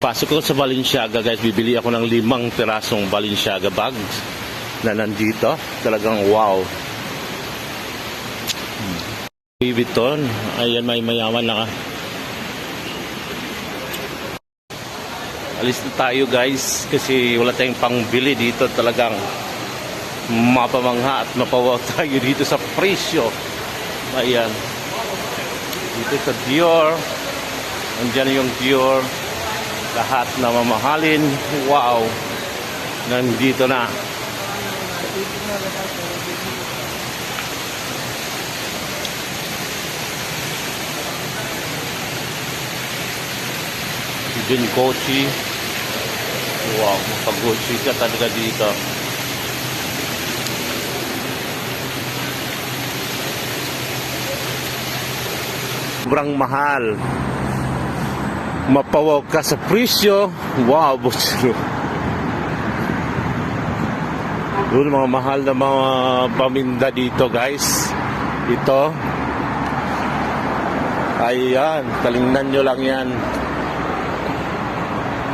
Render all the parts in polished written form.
Pasok ko sa Balenciaga guys, bibili ako ng 5 pirasong Balenciaga bags na nandito. Talagang wow. Louis Vuitton, ayan may mayaman na ka. Alis na tayo guys kasi wala tayong pangbili dito. Talagang mapamangha at mapawaw tayo dito sa presyo. Ayan. Dito sa Dior. Andyan yung Dior. Lahat na mamahalin. Wow. Nandito na. Din Gucci. Wow, pag-Gucci ka talaga dito. Sobrang mahal. Mapawaw ka sa presyo. Wow, butso. Doon mga mahal na mga paminda dito guys. Ito. Ayan, talingnan nyo lang yan.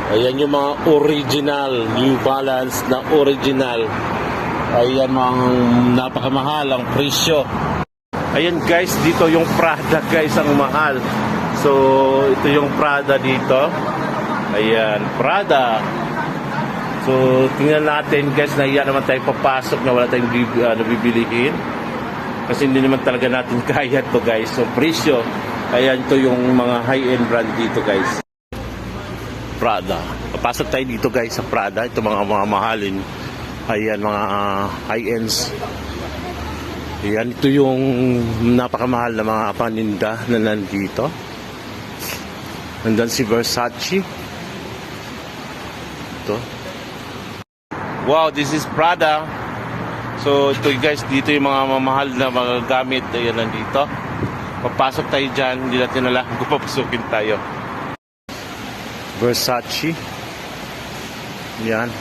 Ayan yung mga original New Balance na original. Ayan mga napakamahal ang presyo. Ayan guys, dito yung Prada guys ang mahal. So ito yung Prada dito. Ayan, Prada. So tingnan natin guys, nahiya naman tayo papasok na wala tayong bibilihin. Kasi hindi naman talaga natin kaya to guys. So presyo, ayan ito yung mga high-end brand dito guys. Prada. Papasok tayo dito guys sa Prada. Ito mga mahalin. Ayan mga high-ends. Ayan ito yung napakamahal na mga paninda na nandito. Nandan si Versace. Ito. Wow, this is Prada. So ito guys, dito yung mga mamahal na mga gamit. Ayan nandito. Papasok tayo dyan. Hindi natin alam kung papasukin tayo. Versace. Yan.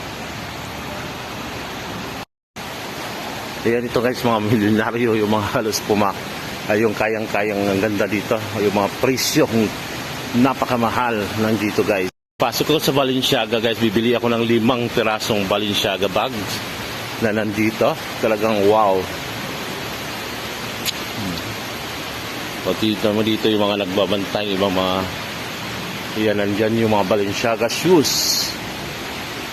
Ayan ito guys, mga milyonaryo, yung mga halos yung kayang-kayang ang ganda dito. Yung mga presyo, napakamahal nandito guys. Pasok ko sa Balenciaga guys, bibili ako ng 5 pirasong Balenciaga bags na nandito. Talagang wow. Pati naman dito yung mga nagbabantay, ibang mga ayan, nandyan yung mga Balenciaga shoes.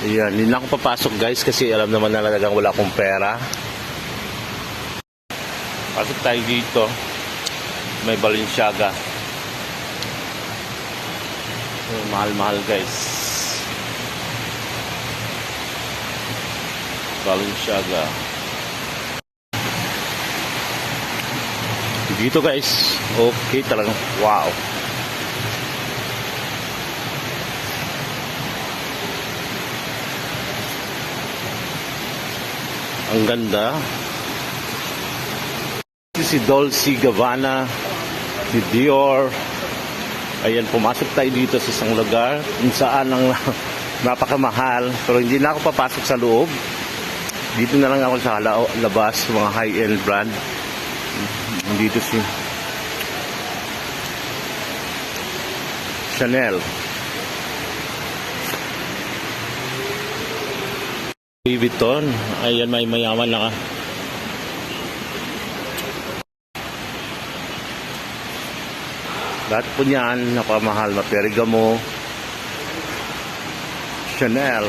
Ayan, hindi na ako papasok guys kasi alam naman na talagang wala akong pera. Pasok tayo dito. May Balenciaga. Mahal-mahal guys. Balenciaga. Dito guys. Okay talagang wow. Ang ganda. Si Dolce Gabbana, si Dior. Ayan, pumasok tayo dito sa isang lugar kung saan ang napakamahal. Pero hindi na ako papasok sa loob. Dito na lang ako sa labas, mga high-end brand. Dito si Chanel. Louis Vuitton, ayan may mayaman na ka. Lahat po niyan, napamahal na Ferragamo, Chanel.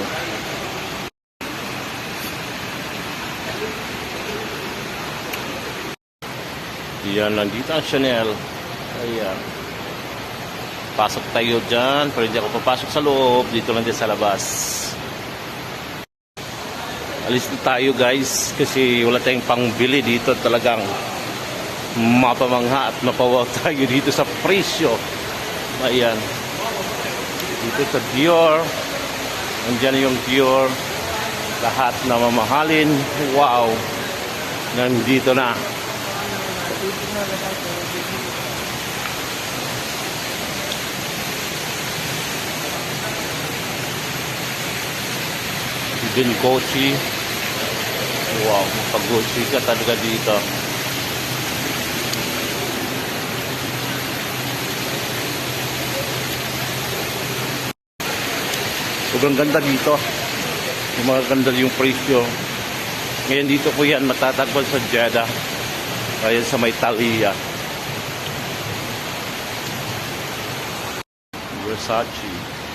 Yan, nandito ang Chanel. Ayan. Pasok tayo dyan, pero hindi ako papasok sa loob. Dito lang din sa labas. Alis na tayo guys kasi wala tayong pangbili dito. Talagang mapamangha at mapawaw tayo dito sa presyo. Ayan. Dito sa Dior. Andyan yung Dior. Lahat na mamahalin. Wow. Nandito na. Din Gucci. Wow, pag-Gucci ka talaga dito. Sobrang ganda dito. Yung mga ganda yung presyo. Ngayon dito ko yan matatagpuan sa Jeddah. Ayan sa may Talia. Versace.